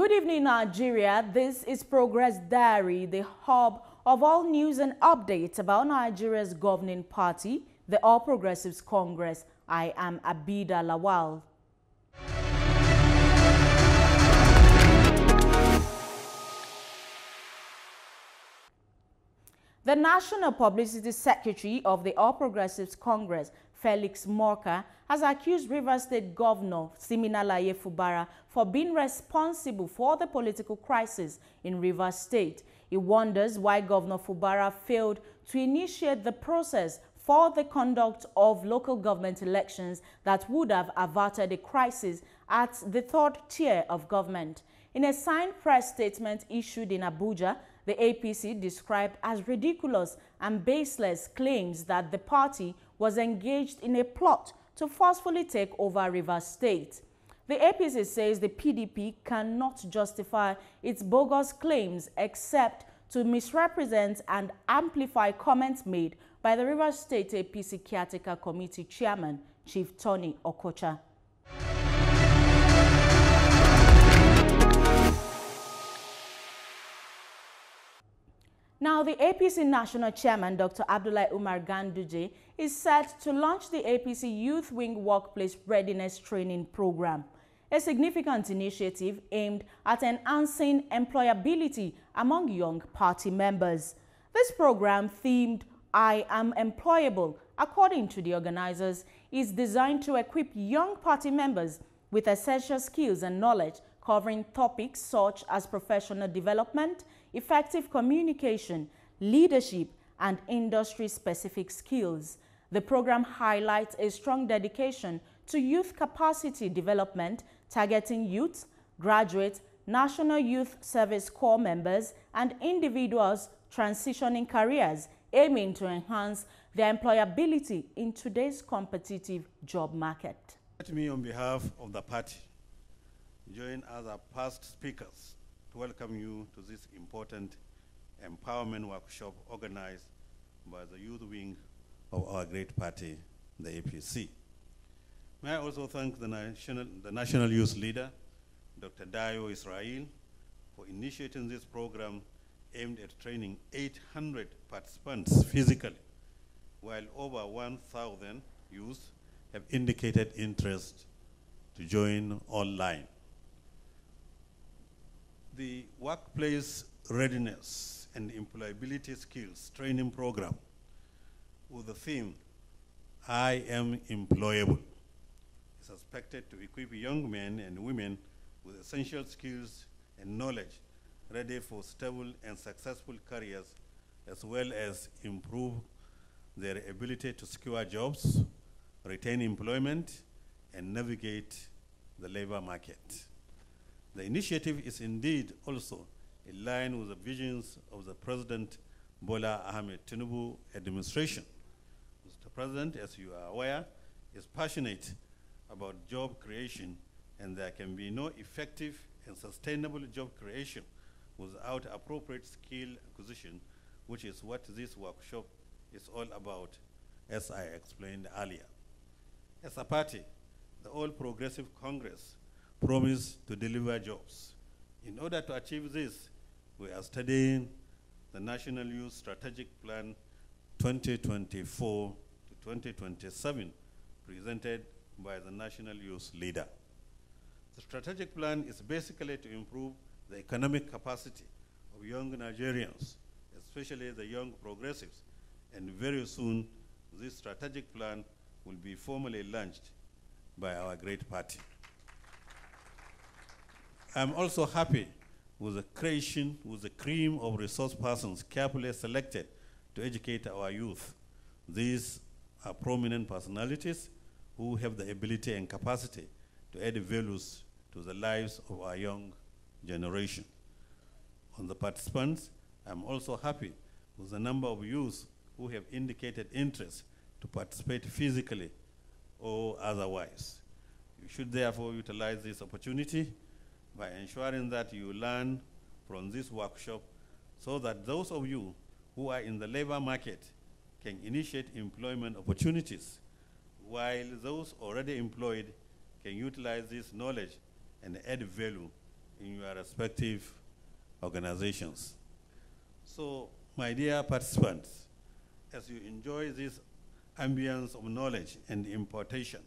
Good evening, Nigeria. This is Progress Diary, the hub of all news and updates about Nigeria's governing party, the All Progressives Congress. I am Abida Lawal. The National Publicity Secretary of the All Progressives Congress, Felix Morka, has accused Rivers State Governor Siminalayi Fubara for being responsible for the political crisis in Rivers State. He wonders why Governor Fubara failed to initiate the process for the conduct of local government elections that would have averted a crisis at the third tier of government. In a signed press statement issued in Abuja, the APC described as ridiculous and baseless claims that the party was engaged in a plot to forcefully take over Rivers State. The APC says the PDP cannot justify its bogus claims except to misrepresent and amplify comments made by the Rivers State APC Caretaker Committee Chairman, Chief Tony Okocha. Now, the APC National Chairman, Dr. Abdullahi Umar Ganduje, is set to launch the APC Youth Wing Workplace Readiness Training Program, a significant initiative aimed at enhancing employability among young party members. This program, themed I Am Employable, according to the organizers, is designed to equip young party members with essential skills and knowledge covering topics such as professional development, effective communication, leadership, and industry-specific skills. The program highlights a strong dedication to youth capacity development, targeting youths, graduates, National Youth Service Corps members, and individuals transitioning careers, aiming to enhance their employability in today's competitive job market. Let me, on behalf of the party, join other past speakers to welcome you to this important empowerment workshop organized by the youth wing of our great party, the APC. May I also thank the national youth leader, Dr. Dayo Israel, for initiating this program aimed at training 800 participants physically, while over 1,000 youth have indicated interest to join online. The Workplace Readiness and Employability Skills Training Program with the theme, I Am Employable, is expected to equip young men and women with essential skills and knowledge ready for stable and successful careers, as well as improve their ability to secure jobs, retain employment, and navigate the labor market. The initiative is indeed also in line with the visions of the President Bola Ahmed Tinubu administration. Mr. President, as you are aware, is passionate about job creation, and there can be no effective and sustainable job creation without appropriate skill acquisition, which is what this workshop is all about, as I explained earlier. As a party, the All Progressive Congress promise to deliver jobs. In order to achieve this, we are studying the National Youth Strategic Plan 2024 to 2027, presented by the National Youth Leader. The strategic plan is basically to improve the economic capacity of young Nigerians, especially the young progressives, and very soon this strategic plan will be formally launched by our great party. I'm also happy with the creation, with the cream of resource persons carefully selected to educate our youth. These are prominent personalities who have the ability and capacity to add values to the lives of our young generation. On the participants, I'm also happy with the number of youth who have indicated interest to participate physically or otherwise. You should therefore utilize this opportunity by ensuring that you learn from this workshop so that those of you who are in the labor market can initiate employment opportunities, while those already employed can utilize this knowledge and add value in your respective organizations. So, my dear participants, as you enjoy this ambience of knowledge and importation,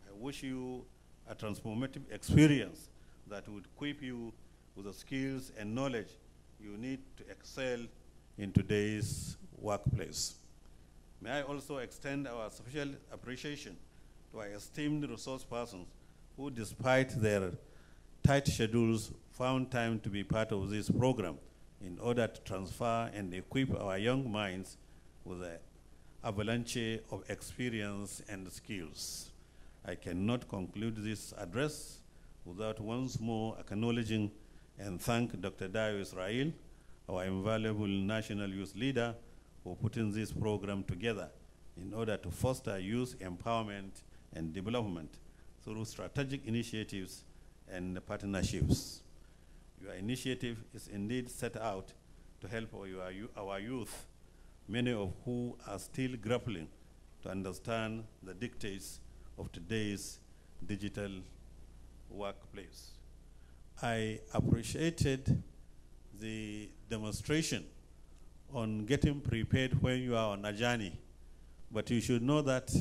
I wish you a transformative experience that would equip you with the skills and knowledge you need to excel in today's workplace. May I also extend our special appreciation to our esteemed resource persons who, despite their tight schedules, found time to be part of this program in order to transfer and equip our young minds with an avalanche of experience and skills. I cannot conclude this address without once more acknowledging and thank Dr. Dayo Israel, our invaluable national youth leader, for putting this program together in order to foster youth empowerment and development through strategic initiatives and partnerships. Your initiative is indeed set out to help our youth, many of who are still grappling to understand the dictates of today's digital workplace. I appreciated the demonstration on getting prepared when you are on a journey, but you should know that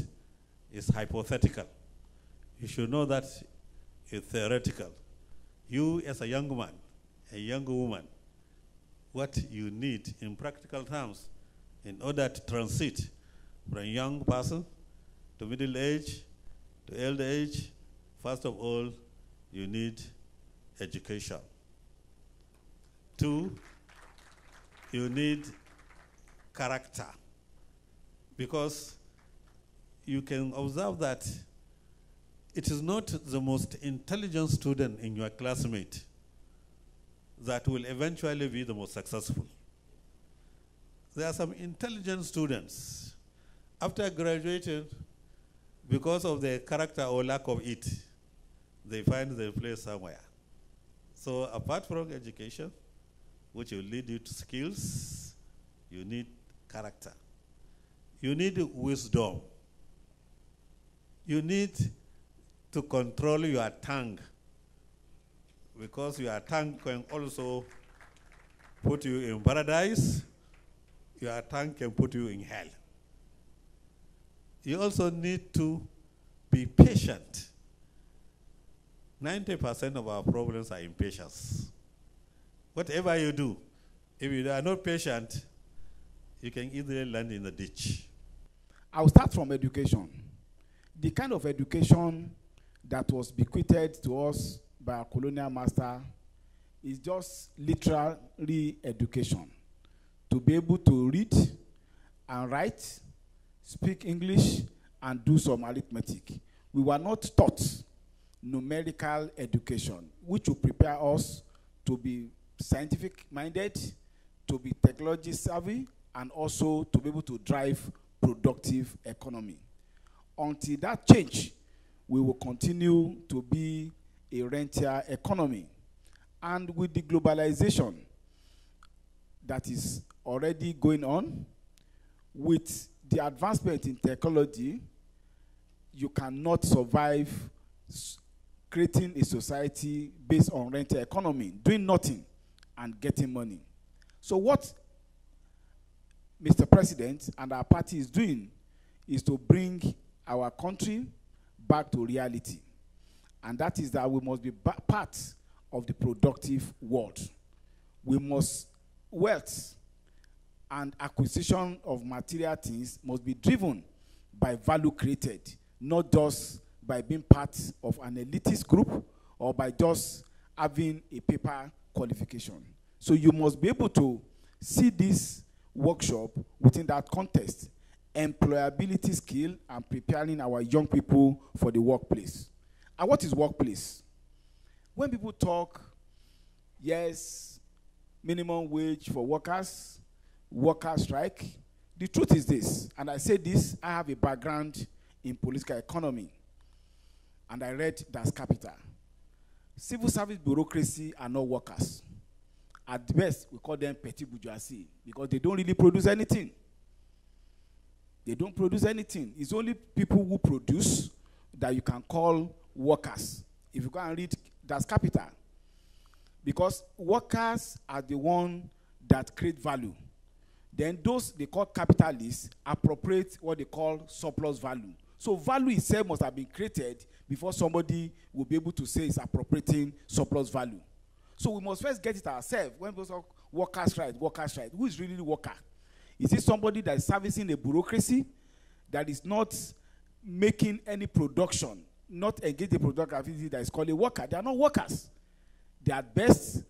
it's hypothetical. You should know that it's theoretical. You as a young man, a young woman, what you need in practical terms in order to transit from a young person to middle age to elder age, first of all, you need education. 2, you need character. Because you can observe that it is not the most intelligent student in your classmate that will eventually be the most successful. There are some intelligent students, after graduating, because of their character or lack of it, they find their place somewhere. So apart from education, which will lead you to skills, you need character. You need wisdom. You need to control your tongue, because your tongue can also put you in paradise. Your tongue can put you in hell. You also need to be patient. 90% of our problems are impatience. Whatever you do, if you are not patient, you can easily land in the ditch. I'll start from education. The kind of education that was bequeathed to us by our colonial master is just literary education. To be able to read and write, speak English, and do some arithmetic. We were not taught numerical education, which will prepare us to be scientific-minded, to be technology savvy, and also to be able to drive productive economy. Until that change, we will continue to be a rentier economy. And with the globalization that is already going on, with the advancement in technology, you cannot survive creating a society based on rentier economy, doing nothing and getting money. So what Mr. President and our party is doing is to bring our country back to reality. And that is that we must be part of the productive world. We must, wealth and acquisition of material things must be driven by value created, not just by being part of an elitist group or by just having a paper qualification. So you must be able to see this workshop within that context, employability skill and preparing our young people for the workplace. And what is workplace? When people talk, yes, minimum wage for workers, workers strike, the truth is this, and I say this, I have a background in political economy, and I read Das Kapital. Civil service bureaucracy are not workers. At best, we call them petit bourgeoisie because they don't really produce anything. They don't produce anything. It's only people who produce that you can call workers. If you go and read Das Kapital, because workers are the one that create value. Then those they call capitalists appropriate what they call surplus value. So value itself must have been created before somebody will be able to say it's appropriating surplus value. So we must first get it ourselves. When we talk workers' right, who is really the worker? Is it somebody that is servicing a bureaucracy that is not making any production, not engaging in productive activity that is called a worker? They are not workers. They are at best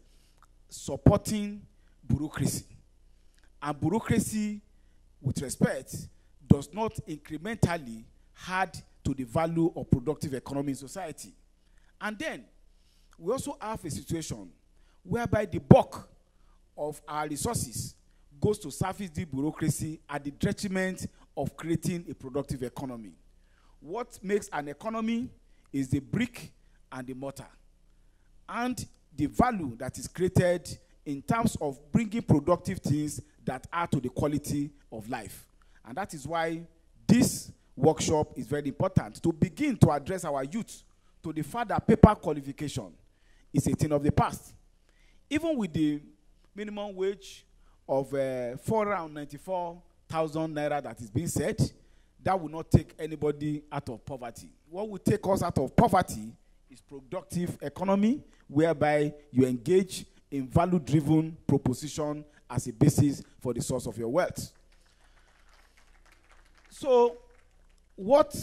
supporting bureaucracy. And bureaucracy, with respect, does not incrementally add to the value of productive economy in society. And then, we also have a situation whereby the bulk of our resources goes to service the bureaucracy at the detriment of creating a productive economy. What makes an economy is the brick and the mortar, and the value that is created in terms of bringing productive things that add to the quality of life. And that is why this workshop is very important, to begin to address our youth to the fact that paper qualification is a thing of the past. Even with the minimum wage of 494,000 naira that is being said, that will not take anybody out of poverty. What will take us out of poverty is productive economy, whereby you engage in value-driven proposition as a basis for the source of your wealth. So, what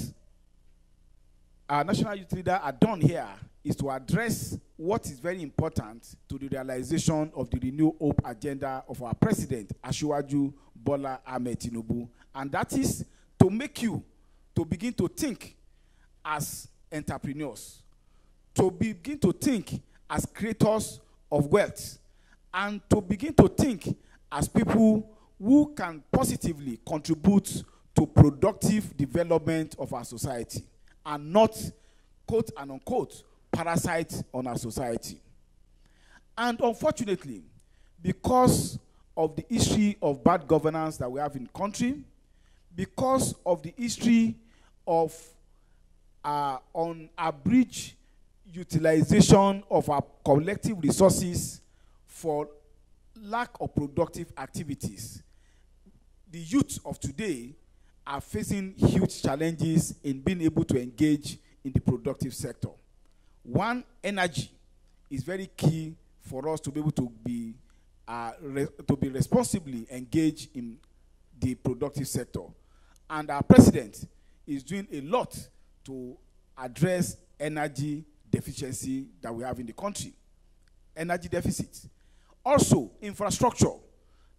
our national youth leader had done here is to address what is very important to the realization of the Renew Hope agenda of our president, Asiwaju Bola Ahmed Tinubu, and that is to make you to begin to think as entrepreneurs, to begin to think as creators of wealth, and to begin to think as people who can positively contribute to productive development of our society, and not, quote and unquote, parasite on our society. And unfortunately, because of the history of bad governance that we have in the country, because of the history of unabridged utilization of our collective resources for lack of productive activities, the youth of today are facing huge challenges in being able to engage in the productive sector. One, energy is very key for us to be able to be responsibly engaged in the productive sector. And our president is doing a lot to address energy deficiency that we have in the country. Energy deficit. Also, infrastructure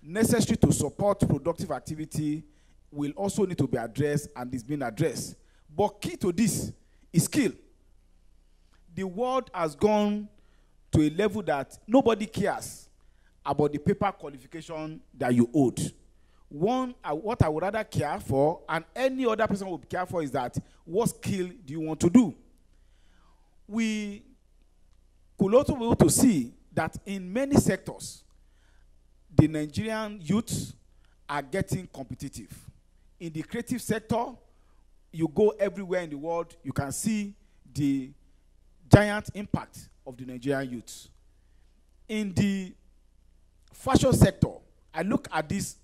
necessary to support productive activity will also need to be addressed, and is being addressed. But key to this is skill. The world has gone to a level that nobody cares about the paper qualification that you owed. What I would rather care for, and any other person would care for, is that what skill do you want to do? We could also be able to see that in many sectors, the Nigerian youths are getting competitive. In the creative sector, you go everywhere in the world, you can see the giant impact of the Nigerian youth. In the fashion sector, I look at this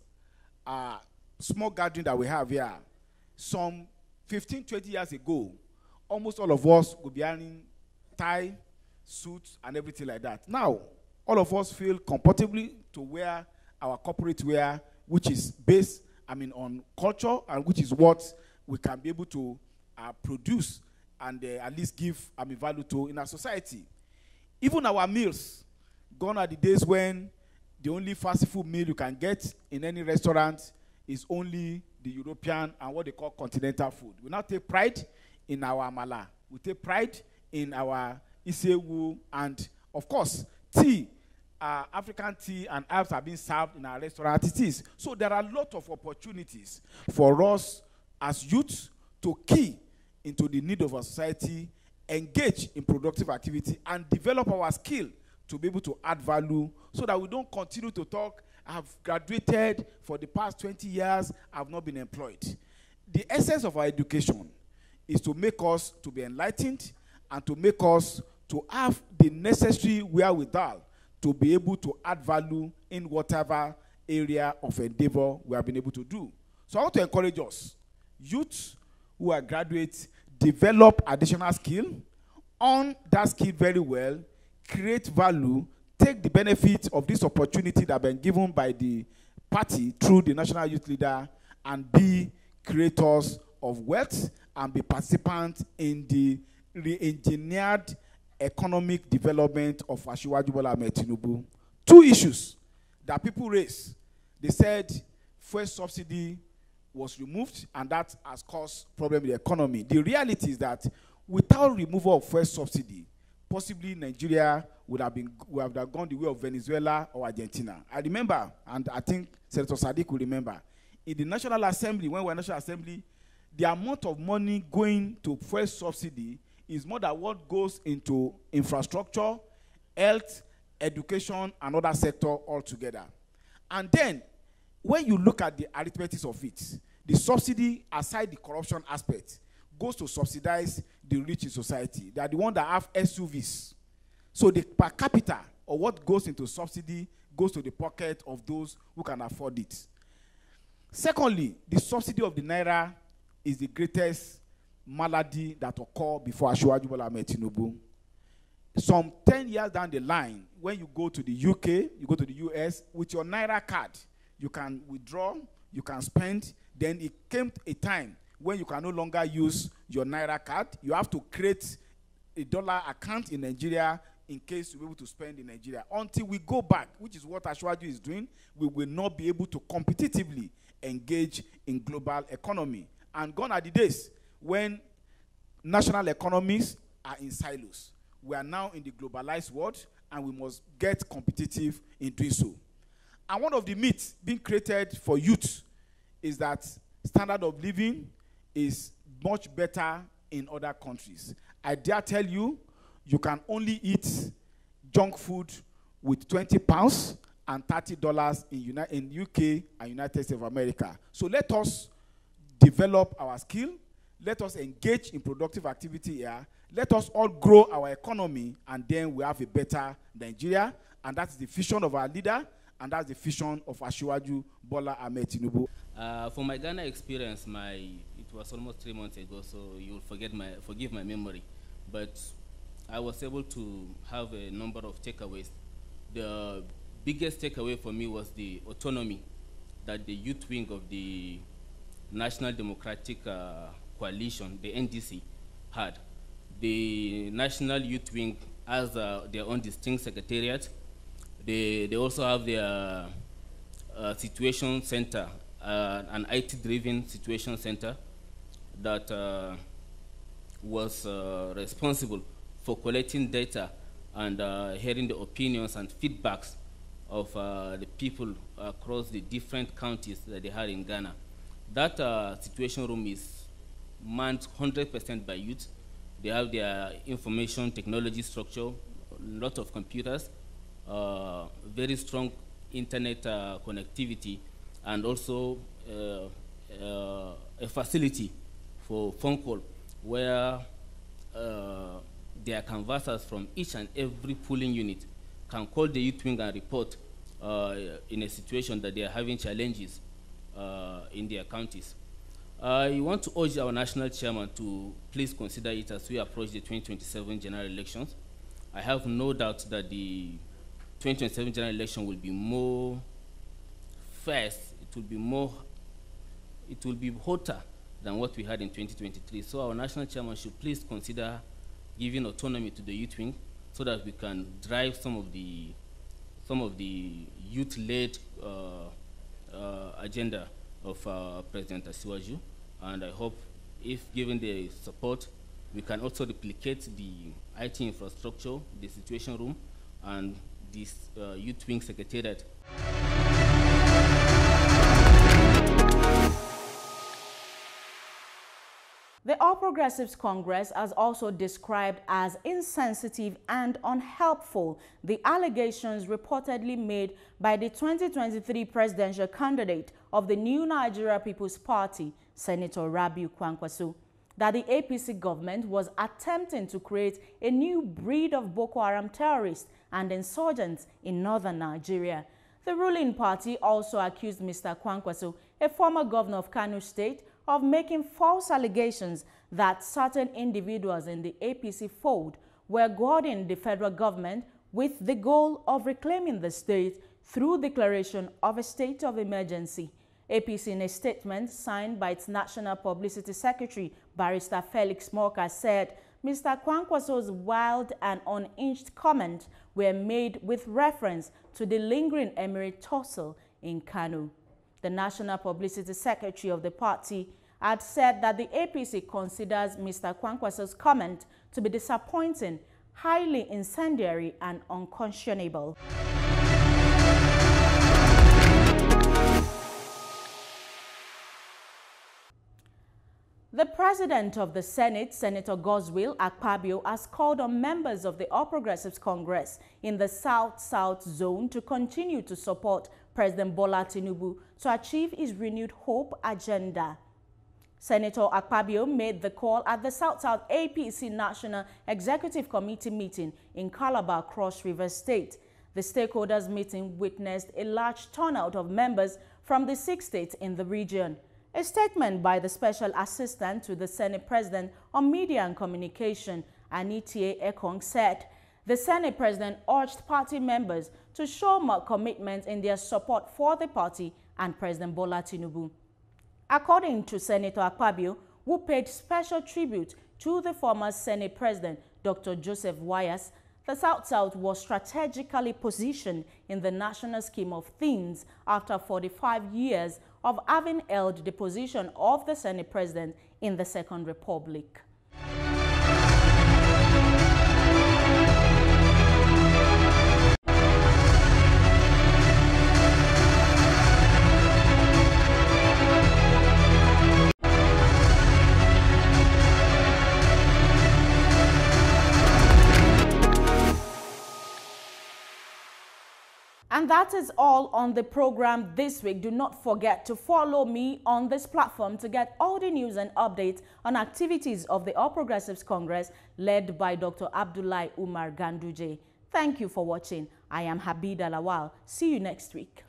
small gathering that we have here. Some 15, 20 years ago, almost all of us would be wearing tie, suits, and everything like that. Now, all of us feel comfortably to wear our corporate wear, which is based, on culture, and which is what we can be able to produce and at least give value to in our society. Even our meals, gone are the days when the only fast food meal you can get in any restaurant is only the European and what they call continental food. We now take pride in our amala. We take pride in our isewu, and of course, tea. African tea and herbs are being served in our restaurant. It is. So there are a lot of opportunities for us as youth to key into the need of our society, engage in productive activity, and develop our skill to be able to add value, so that we don't continue to talk, I've graduated for the past 20 years, I've not been employed. The essence of our education is to make us to be enlightened and to make us to have the necessary wherewithal to be able to add value in whatever area of endeavor we have been able to do. So I want to encourage us, youth who are graduates, develop additional skill, earn that skill very well, create value, take the benefit of this opportunity that has been given by the party through the national youth leader, and be creators of wealth and be participants in the re-engineered economic development of Asiwaju Bola Ahmed Tinubu. Two issues that people raise. They said fuel subsidy was removed and that has caused problem in the economy. The reality is that without removal of fuel subsidy, possibly Nigeria would have gone the way of Venezuela or Argentina. I remember, and I think Senator Sadiq will remember, in the National Assembly, when we were in National Assembly, the amount of money going to fuel subsidy is more than what goes into infrastructure, health, education, and other sector altogether. And then, when you look at the arithmetic of it, the subsidy, aside the corruption aspect, goes to subsidize the rich in society. They are the ones that have SUVs. So the per capita, or what goes into subsidy, goes to the pocket of those who can afford it. Secondly, the subsidy of the Naira is the greatest malady that occurred before Asiwaju Bola Ahmed Tinubu. Some 10 years down the line, when you go to the UK, you go to the US, with your Naira card, you can withdraw, you can spend. Then it came a time when you can no longer use your Naira card. You have to create a dollar account in Nigeria in case you're able to spend in Nigeria. Until we go back, which is what Asiwaju is doing, we will not be able to competitively engage in global economy. And gone are the days when national economies are in silos. We are now in the globalized world, and we must get competitive in doing so. And one of the myths being created for youth is that standard of living is much better in other countries. I dare tell you, you can only eat junk food with 20 pounds and $30 in UK and United States of America. So let us develop our skill. Let us engage in productive activity here. Let us all grow our economy, and then we have a better Nigeria. And that's the vision of our leader, and that's the vision of Asiwaju Bola Ahmed Tinubu. For my Ghana experience, it was almost 3 months ago, so you'll forgive my memory. But I was able to have a number of takeaways. The biggest takeaway for me was the autonomy that the youth wing of the National Democratic Coalition, the NDC, had. The National Youth Wing has their own distinct secretariat. They also have their situation center, an IT-driven situation center that was responsible for collecting data and hearing the opinions and feedbacks of the people across the different counties that they had in Ghana. That situation room is manned 100% by youth. They have their information technology structure, a lot of computers, very strong internet connectivity, and also a facility for phone call where their canvassers from each and every polling unit can call the youth wing and report in a situation that they are having challenges in their counties. I want to urge our national chairman to please consider it as we approach the 2027 general elections. I have no doubt that the 2027 general election will be more fierce, it will be hotter than what we had in 2023. So our national chairman should please consider giving autonomy to the youth wing so that we can drive some of the youth-led agenda of President Asiwaju. And I hope, if given the support, we can also replicate the IT infrastructure, the situation room, and this youth wing secretariat. The All Progressives Congress has also described as insensitive and unhelpful the allegations reportedly made by the 2023 presidential candidate of the New Nigeria People's Party, Senator Rabiu Kwankwaso. that the APC government was attempting to create a new breed of Boko Haram terrorists and insurgents in northern Nigeria. The ruling party also accused Mr. Kwankwaso, a former governor of Kano State, of making false allegations that certain individuals in the APC fold were goading the federal government with the goal of reclaiming the state through declaration of a state of emergency. APC, in a statement signed by its National Publicity Secretary, Barrister Felix Morka, said Mr. Kwankwaso's wild and unhinged comments were made with reference to the lingering emirate tussle in Kano. The National Publicity Secretary of the party had said that the APC considers Mr. Kwankwaso's comment to be disappointing, highly incendiary and unconscionable. The President of the Senate, Senator Godswill Akpabio, has called on members of the All Progressives Congress in the South-South zone to continue to support President Bola Tinubu to achieve his renewed hope agenda. Senator Akpabio made the call at the South-South APC National Executive Committee meeting in Calabar, Cross River State. The stakeholders meeting witnessed a large turnout of members from the 6 states in the region. A statement by the Special Assistant to the Senate President on Media and Communication, Anitie Ekong, said the Senate President urged party members to show more commitment in their support for the party and President Bola Tinubu. According to Senator Akpabio, who paid special tribute to the former Senate President, Dr. Joseph Wayas, the South-South was strategically positioned in the national scheme of things after 45 years of having held the position of the Senate President in the Second Republic. And that is all on the program this week. Do not forget to follow me on this platform to get all the news and updates on activities of the All Progressives Congress led by Dr. Abdullahi Umar Ganduje. Thank you for watching. I am Habida Lawal. See you next week.